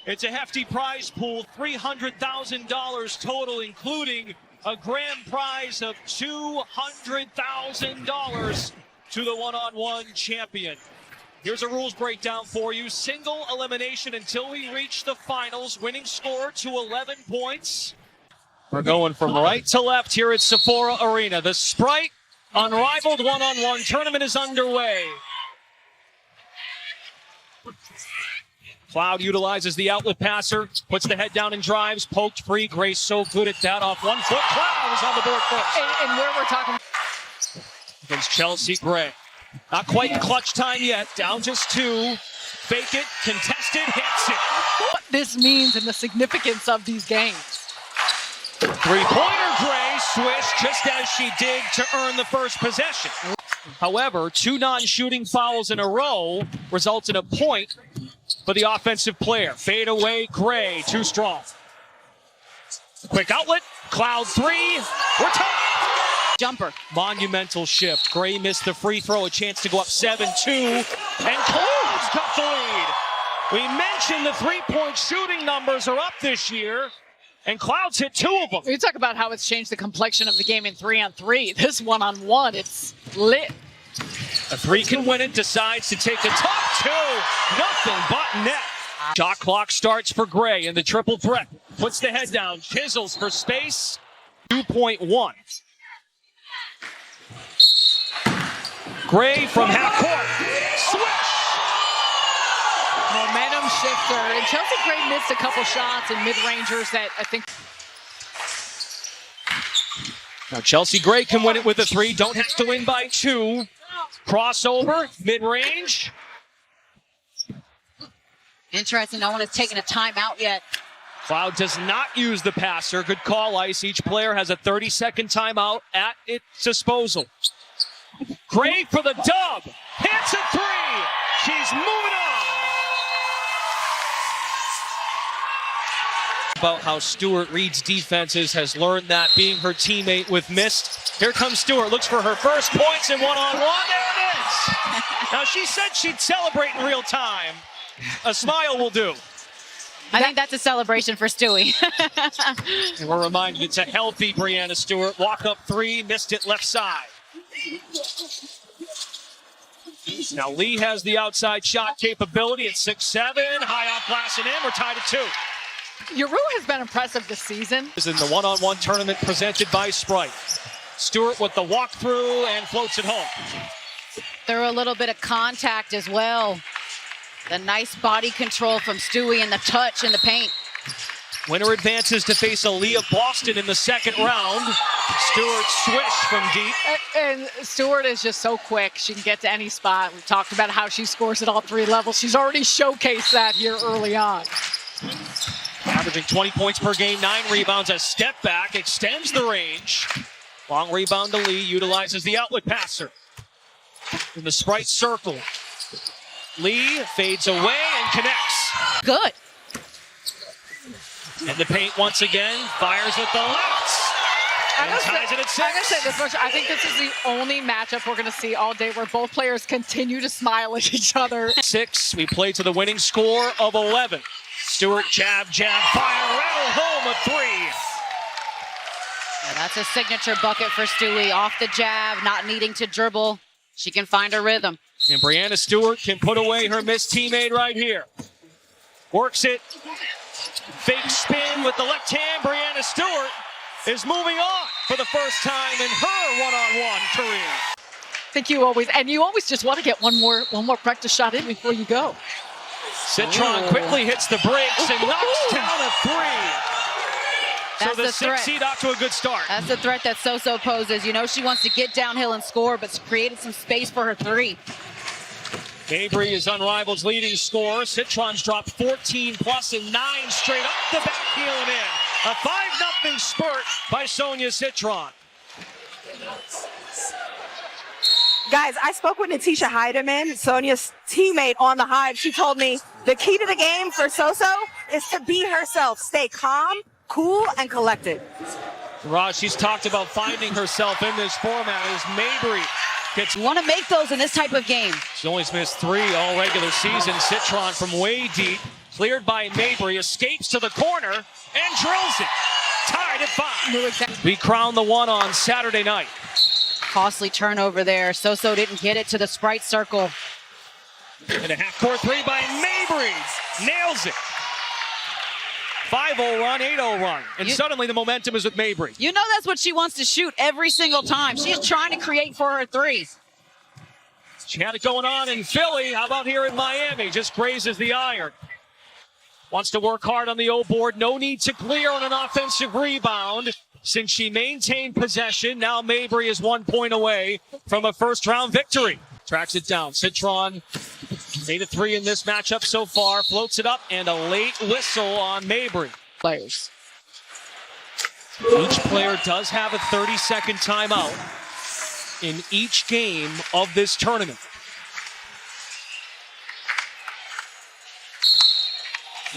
It's a hefty prize pool, $300,000 total, including a grand prize of $200,000 to the one-on-one champion. Here's a rules breakdown for you. Single elimination until we reach the finals. Winning score to 11 points. We're going from right to left here at Sephora Arena. The Sprite Unrivaled one-on-one tournament is underway. Cloud utilizes the outlet passer, puts the head down and drives, poked free. Gray's so good at that. Off 1 foot. Cloud is on the board first. And where we're talking against Chelsea Gray. Not quite in clutch time yet. Down just 2. Fake it, contested, hits it. what this means and the significance of these games. Three-pointer Gray, swish just as she did to earn the first possession. However, 2 non-shooting fouls in a row results in a point for the offensive player. Fade away, Gray, too strong. Quick outlet, Cloud 3, we're tied. Jumper. Monumental shift. Gray missed the free throw, a chance to go up 7-2, and Cloud's got the lead. We mentioned the three-point shooting numbers are up this year, and Cloud's hit 2 of them. You talk about how it's changed the complexion of the game in 3-on-3. This one-on-one, it's lit. A 3 can win it, decides to take the top 2. Nothing but net. Shot clock starts for Gray in the triple threat. Puts the head down, chisels for space. 2.1. Gray from half court. Switch. Momentum shifter. And Chelsea Gray missed a couple shots and mid-rangers that I think. Now Chelsea Gray can win it with a 3. Don't have to win by 2. Crossover, mid-range. Interesting. No one has taken a timeout yet. Cloud does not use the passer. Good call, Ice. Each player has a 30-second timeout at its disposal. Gray for the dub. Hits a 3. She's moving on. About how Stewart reads defenses, has learned that being her teammate with Mist. Here comes Stewart, looks for her first points in one-on-one. There it is. Now she said she'd celebrate in real time. A smile will do. I think that's a celebration for Stewie. And we're reminded it's a healthy Breanna Stewart. Walk up 3, missed it left side. Now Lee has the outside shot capability at 6'7", high off glass and in. We're tied at 2. Yueru has been impressive this season. This is in the one-on-one tournament presented by Sprite. Stewart with the walkthrough and floats it home. Through a little bit of contact as well. The nice body control from Stewie and the touch in the paint. Winner advances to face Aaliyah Boston in the second round. Stewart swish from deep. And Stewart is just so quick. She can get to any spot. We've talked about how she scores at all 3 levels. She's already showcased that here early on. Averaging 20 points per game, 9 rebounds, a step back, extends the range. Long rebound to Lee, utilizes the outlet passer. In the Sprite circle. Lee fades away and connects. Good. In the paint once again, fires with the left. And ties it at 6. I'm going to say this much. I think this is the only matchup we're going to see all day where both players continue to smile at each other. 6, we play to the winning score of 11. Stewart, jab, fire, rattle home a 3. Yeah, that's a signature bucket for Stewie. Off the jab, not needing to dribble. She can find her rhythm. And Breanna Stewart can put away her missed teammate right here. Works it. Fake spin with the left hand. Breanna Stewart is moving on for the first time in her one-on-one career. I think you always just want to get one more practice shot in before you go. Citron quickly hits the brakes and knocks down a 3. That's so the threat. 6 seed off to a good start. That's the threat that So-So poses. You know she wants to get downhill and score, but created some space for her 3. Mabrey is Unrivaled's leading scorer. Citron's dropped 14 plus and 9 straight off the back heel and in. A 5-0 spurt by Sonia Citron. Guys, I spoke with Natasha Heidemann, Sonia's teammate on the Hive. She told me the key to the game for So-So is to be herself, stay calm, cool, and collected. Raj, she's talked about finding herself in this format as Mabrey gets. You want to make those in this type of game. She's only missed 3 all regular season. Citron from way deep Cleared by Mabrey, escapes to the corner and drills it. Tied at 5. We crowned the one on Saturday night. Costly turnover there. Soso didn't get it to the Sprite circle. And a half-court three by Mabrey. Nails it. 5-0 run, 8-0 run. And suddenly the momentum is with Mabrey. You know that's what she wants to shoot every single time. She's trying to create for her three. She had it going on in Philly. How about here in Miami? Just grazes the iron. Wants to work hard on the O board. No need to clear on an offensive rebound since she maintained possession. Now Mabrey is 1 point away from a first-round victory. Tracks it down. Citron made a three in this matchup so far. Floats it up, and a late whistle on Mabrey. Players. Each player does have a 30-second timeout in each game of this tournament.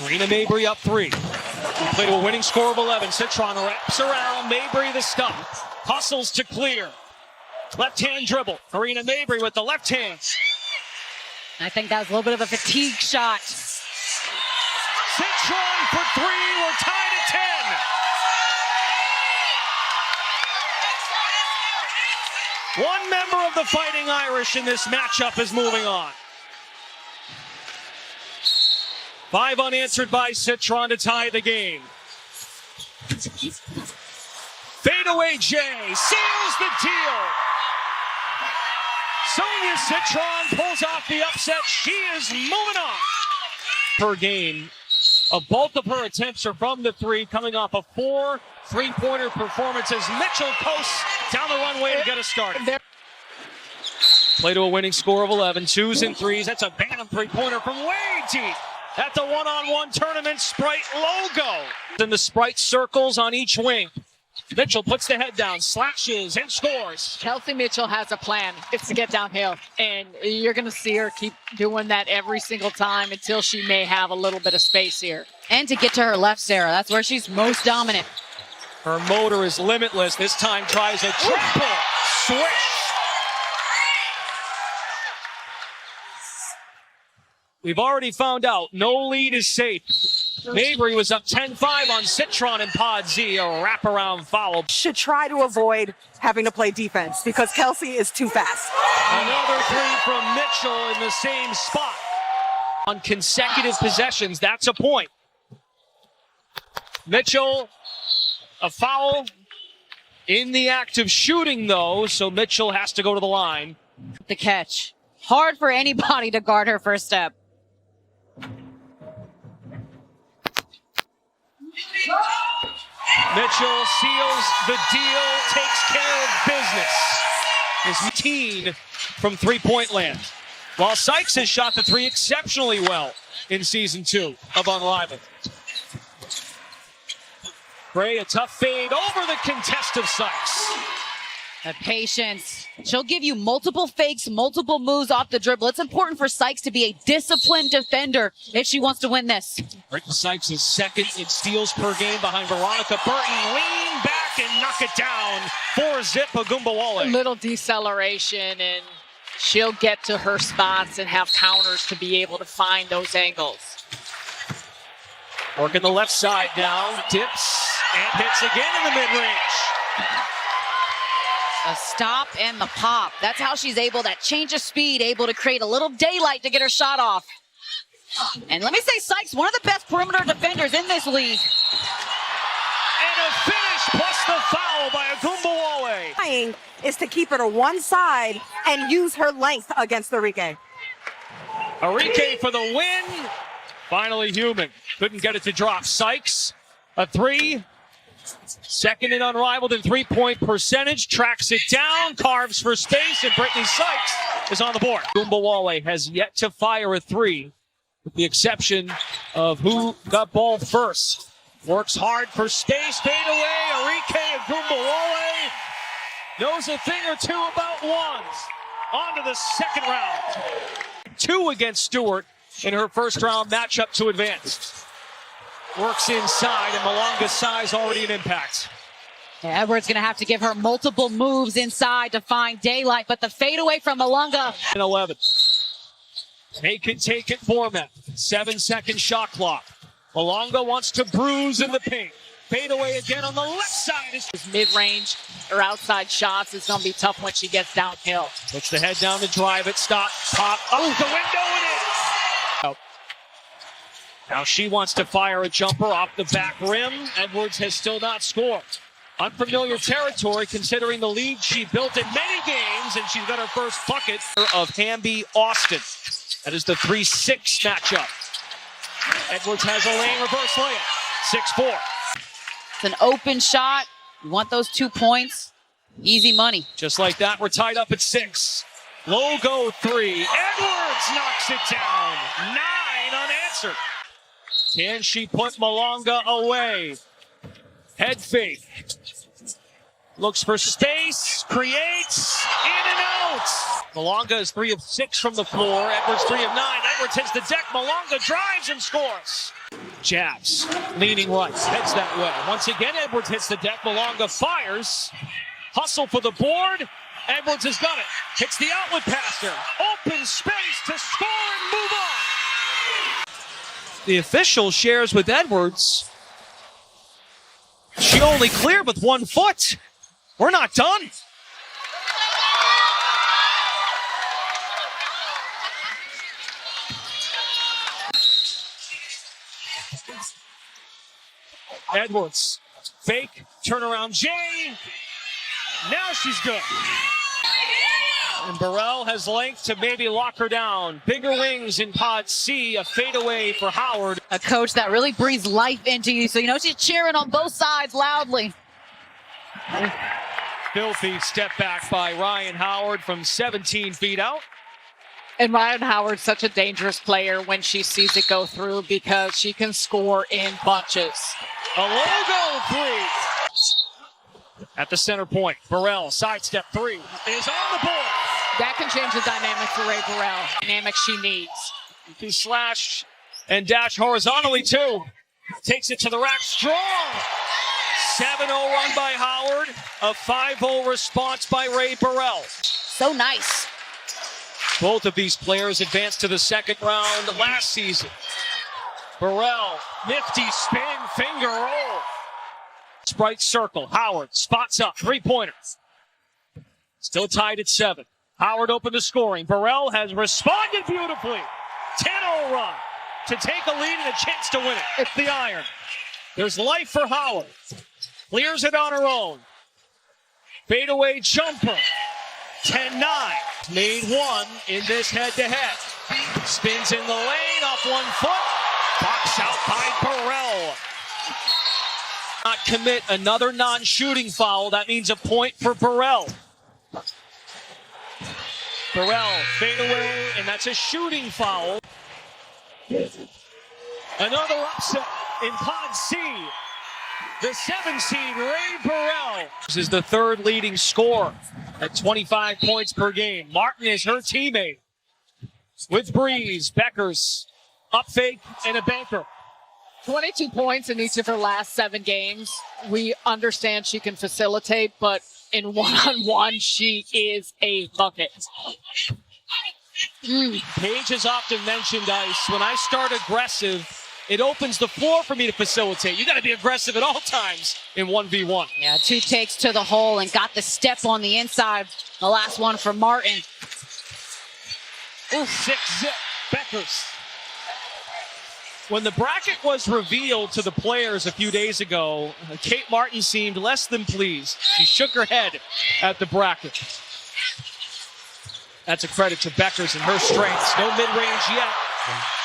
Marina Mabrey up 3. We play to a winning score of 11. Citron wraps around. Mabrey the stop. Hustles to clear. Left-hand dribble. Marina Mabrey with the left hand. I think that was a little bit of a fatigue shot. Citron for 3. We're tied at 10. One member of the Fighting Irish in this matchup is moving on. 5 unanswered by Citron to tie the game. Fadeaway Jay seals the deal. Sonia Citron pulls off the upset. She is moving on. Per game, both of her attempts are from the 3, coming off a 4 3-pointer performance as Mitchell coasts down the runway to get us started. Play to a winning score of 11. 2s and 3s. That's a Banham 3-pointer from way deep. At the one-on-one tournament Sprite logo. In the Sprite circles on each wing. Mitchell puts the head down, slashes, and scores. Kelsey Mitchell has a plan. It's to get downhill. And you're going to see her keep doing that every single time until she may have a little bit of space here. And to get to her left, Sarah. That's where she's most dominant. Her motor is limitless. This time tries a triple switch. We've already found out no lead is safe. Mabrey was up 10-5 on Citron and Pod Z, a wraparound foul. Should try to avoid having to play defense because Kelsey is too fast. Another 3 from Mitchell in the same spot. On consecutive possessions, that's a point. Mitchell, a foul in the act of shooting though, so Mitchell has to go to the line. The catch. Hard for anybody to guard her first step. Mitchell seals the deal, takes care of business. His 18 from three-point land. While Sykes has shot the 3 exceptionally well in season 2 of Unrivaled. Bray, a tough fade over the contest of Sykes. The patience. She'll give you multiple fakes, multiple moves off the dribble. It's important for Sykes to be a disciplined defender if she wants to win this. Brittney Sykes is second in steals per game behind Veronica. Burton lean back and knock it down. 4-zip Ogunbowale. A little deceleration, and she'll get to her spots and have counters to be able to find those angles. Working the left side now. Dips and hits again in the mid-range. The stop and the pop. That's how she's able, that change of speed, able to create a little daylight to get her shot off. And let me say, Sykes, one of the best perimeter defenders in this league. And a finish plus the foul by Ogunbowale. Trying is to keep her to one side and use her length against Arike. Arike for the win. Finally human. Couldn't get it to drop. Sykes, a 3. Second in Unrivaled in three-point percentage. Tracks it down, carves for space, and Brittney Sykes is on the board. Ogunbowale has yet to fire a 3, with the exception of who got ball first. Works hard for space, fade away. Arike Ogunbowale knows a thing or two about ones. On to the second round. 2 against Stewart in her first-round matchup to advance. Works inside, and Malonga's size already an impact. Yeah, Edwards going to have to give her multiple moves inside to find daylight, but the fadeaway from Malonga. And 11. Take it format. 7-second shot clock. Malonga wants to bruise in the paint. Fade away again on the left side. Mid-range or outside shots is going to be tough when she gets downhill. Puts the head down to drive it. Stop. Pop. Up the window it is. Now she wants to fire a jumper off the back rim. Edwards has still not scored. Unfamiliar territory considering the lead she built in many games, and she's got her first bucket of Hamby Austin. That is the 3-6 matchup. Edwards has a lane reverse layup. 6-4. It's an open shot. You want those 2 points. Easy money. Just like that, we're tied up at 6. Low go 3. Edwards knocks it down. 9 unanswered. Can she put Malonga away? Head fake. Looks for space. Creates. In and out. Malonga is 3 of 6 from the floor. Edwards 3 of 9. Edwards hits the deck. Malonga drives and scores. Jabs. Leaning right. Heads that way. Once again, Edwards hits the deck. Malonga fires. Hustle for the board. Edwards has got it. Hits the outlet pass there. Open space to score and move on. The official shares with Edwards. She only cleared with 1 foot. We're not done. Edwards. Fake. Turnaround J. Now she's good. And Burrell has length to maybe lock her down. Bigger wings in pod C. A fadeaway for Howard. A coach that really breathes life into you. So, you know, she's cheering on both sides loudly. Filthy step back by Rhyne Howard from 17 feet out. And Rhyne Howard's such a dangerous player when she sees it go through because she can score in bunches. A logo 3. At the center point, Burrell, sidestep 3, is on the board. That can change the dynamic for Ray Burrell. Dynamic she needs. He slash and dash horizontally too. Takes it to the rack strong. 7-0 run by Howard. A 5-0 response by Ray Burrell. So nice. Both of these players advanced to the second round last season. Burrell, nifty spin, finger roll. Sprite circle. Howard spots up. 3-pointer. Still tied at 7. Howard open to scoring. Burrell has responded beautifully. 10-0 run to take a lead and a chance to win it. It's the iron. There's life for Howard. Clears it on her own. Fadeaway jumper. 10-9. Made 1 in this head-to-head. Spins in the lane off 1 foot. Box out by Burrell. Not commit another non-shooting foul. That means a point for Burrell. Burrell fade away, and that's a shooting foul. Another upset in pod C. The 7 seed, Ray Burrell. This is the 3rd leading scorer at 25 points per game. Martin is her teammate. With Breeze, Bueckers, up fake, and a banker. 22 points in each of her last 7 games. We understand she can facilitate, but in one-on-one, she is a bucket. Paige has often mentioned, Ice, when I start aggressive, it opens the floor for me to facilitate. You got to be aggressive at all times in 1v1. Yeah, 2 takes to the hole and got the step on the inside. The last one for Martin. Ooh, 6-zip, Bueckers. When the bracket was revealed to the players a few days ago, Kate Martin seemed less than pleased. She shook her head at the bracket. That's a credit to Bueckers and her strengths. No mid-range yet.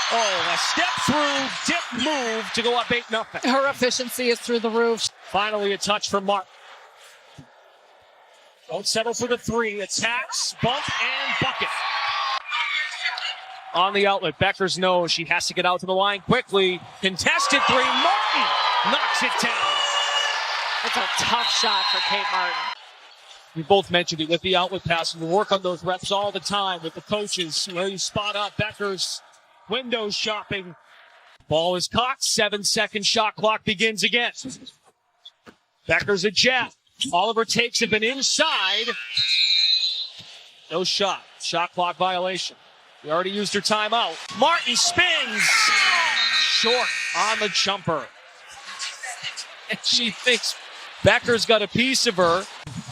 Oh, a step through, dip move to go up 8-0. Her efficiency is through the roof. Finally a touch from Martin. Don't settle for the 3. Attacks, bump, and bucket. On the outlet, Bueckers knows she has to get out to the line quickly. Contested 3, Martin knocks it down. It's a tough shot for Kate Martin. We both mentioned it with the outlet pass. We work on those reps all the time with the coaches. Where you spot up Bueckers, window shopping. Ball is caught. 7-second shot clock begins again. Bueckers a jab. All of her takes have been inside. No shot. Shot clock violation. We already used her timeout. Martin spins. Short on the jumper. And she thinks Bueckers got a piece of her.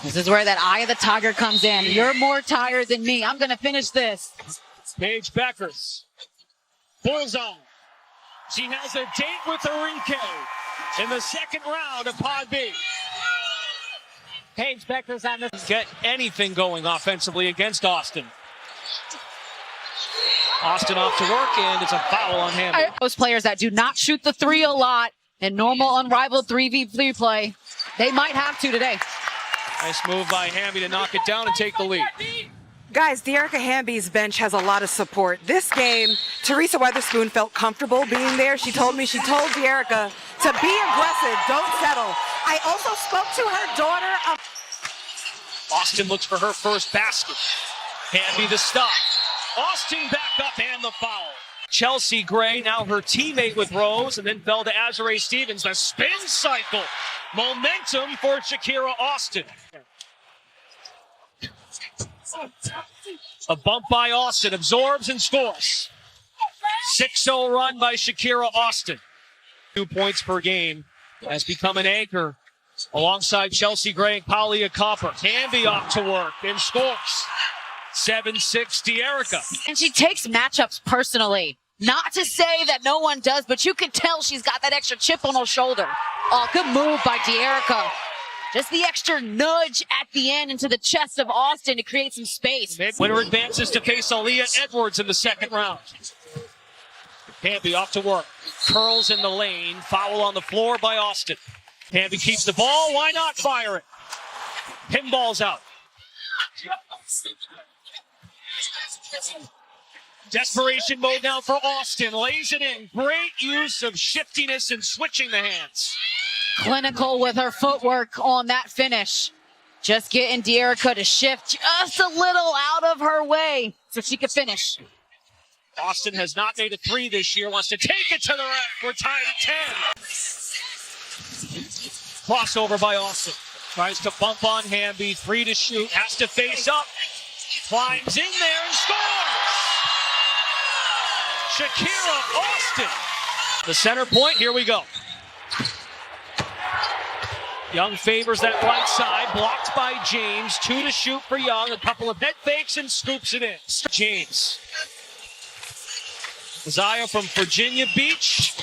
This is where that eye of the tiger comes in. You're more tired than me. I'm going to finish this. Paige Bueckers. Bullseye. She has a date with Arike in the second round of Pod B. Paige Bueckers on the Get anything going offensively against Austin. Austin off to work, and it's a foul on Hamby. Those players that do not shoot the three a lot in normal unrivaled 3v3 play, they might have to today. Nice move by Hamby to knock it down and take the lead. Guys, Dearica Hamby's bench has a lot of support. This game, Teresa Weatherspoon felt comfortable being there. She told Dearica to be aggressive, don't settle. I also spoke to her daughter. Austin looks for her first basket. Hamby the stop. Austin back up and the foul. Chelsea Gray, now her teammate with Rose, and then fell to Azure Stevens. The spin cycle. Momentum for Shakira Austin. A bump by Austin, absorbs and scores. 6-0 run by Shakira Austin. 2 points per game has become an anchor alongside Chelsea Gray and Aaliyah Copper. Hamby off to work and scores. 7-6 Dearica. And she takes matchups personally. Not to say that no one does, but you can tell she's got that extra chip on her shoulder. Oh, good move by Dearica. Just the extra nudge at the end into the chest of Austin to create some space. Winner advances to face Aaliyah Edwards in the second round. Hamby off to work. Curls in the lane. Foul on the floor by Austin. Hamby keeps the ball. Why not fire it? Pinball's out. Desperation mode now for Austin. Lays it in. Great use of shiftiness and switching the hands. Clinical with her footwork on that finish. Just getting Dearica to shift just a little out of her way so she could finish. Austin has not made a three this year. Wants to take it to the rack. We're tied at 10. Crossover by Austin. Tries to bump on Hamby. 3 to shoot. Has to face up. Climbs in there and scores! Shakira Austin. The center point. Here we go. Young favors that right side. Blocked by James. 2 to shoot for Young. A couple of head fakes and scoops it in. James. Aziaha from Virginia Beach.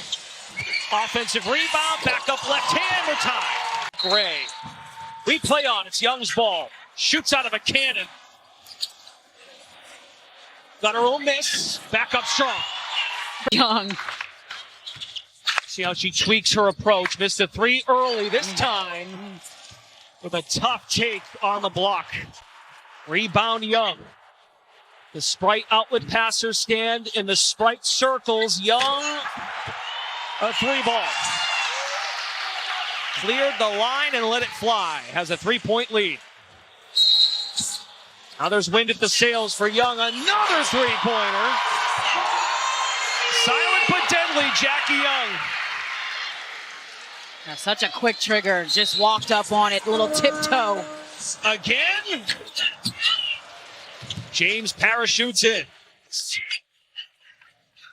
Offensive rebound. Back up left hand. We're tied. Gray. Replay on. It's Young's ball. Shoots out of a cannon. Got her own miss. Back up strong. Young. See how she tweaks her approach. Missed a 3 early this time with a tough take on the block. Rebound Young. The Sprite outlet passers stand in the Sprite circles. Young, a 3-ball. Cleared the line and let it fly. Has a 3-point lead. Now there's wind at the sails for Young. Another 3-pointer. Silent but deadly, Jackie Young. Now, such a quick trigger. Just walked up on it. Little tiptoe. Again. James parachutes in.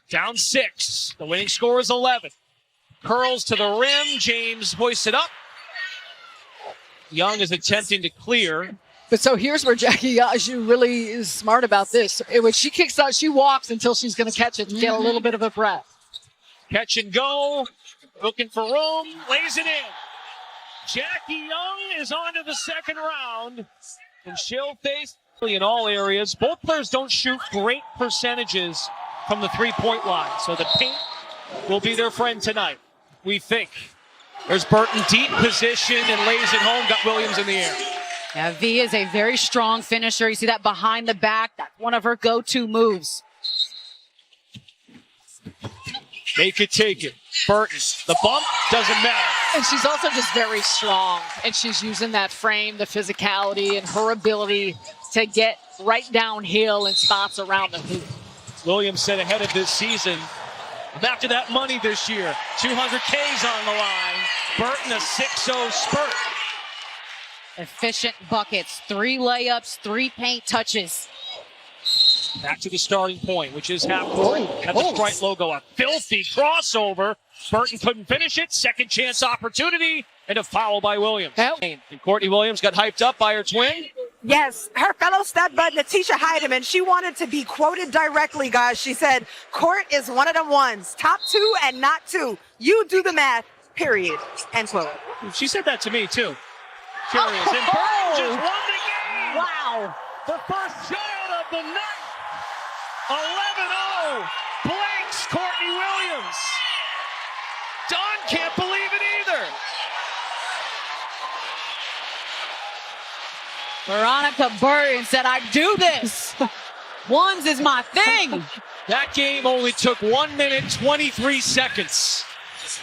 Down 6. The winning score is 11. Curls to the rim. James hoists it up. Young is attempting to clear. But so here's where Jackie Yaju really is smart about this. When she kicks out, she walks until she's going to catch it and get a little bit of a breath. Catch and go. Looking for room. Lays it in. Jackie Young is on to the second round. And she'll face in all areas. Both players don't shoot great percentages from the 3-point line. So the paint will be their friend tonight, we think. There's Burton, deep position, and lays it home. Got Williams in the air. Yeah, V is a very strong finisher. You see that behind the back. That's one of her go-to moves. Make it, take it. Burton, the bump doesn't matter. And she's also just very strong. And she's using that frame, the physicality, and her ability to get right downhill in spots around the hoop. Williams said ahead of this season, I'm after that money this year. 200K's on the line. Burton, a 6-0 spurt. Efficient buckets, 3 layups, 3 paint touches. Back to the starting point, which is half court. At the Sprite logo, a filthy crossover. Burton couldn't finish it. Second chance opportunity, and a foul by Williams. And Courtney Williams got hyped up by her twin. Yes, her fellow stud bud, Natasha Heidemann, she wanted to be quoted directly, guys. She said, Court is one of them ones. Top two and not two. You do the math, period. End quote. She said that to me, too. Curious. And Burton just won the game. Wow. The first shutout of the night. 11-0. Blanks Courtney Williams. Don can't believe it either. Veronica Burton said, I do this. Ones is my thing. That game only took 1 minute, 23 seconds.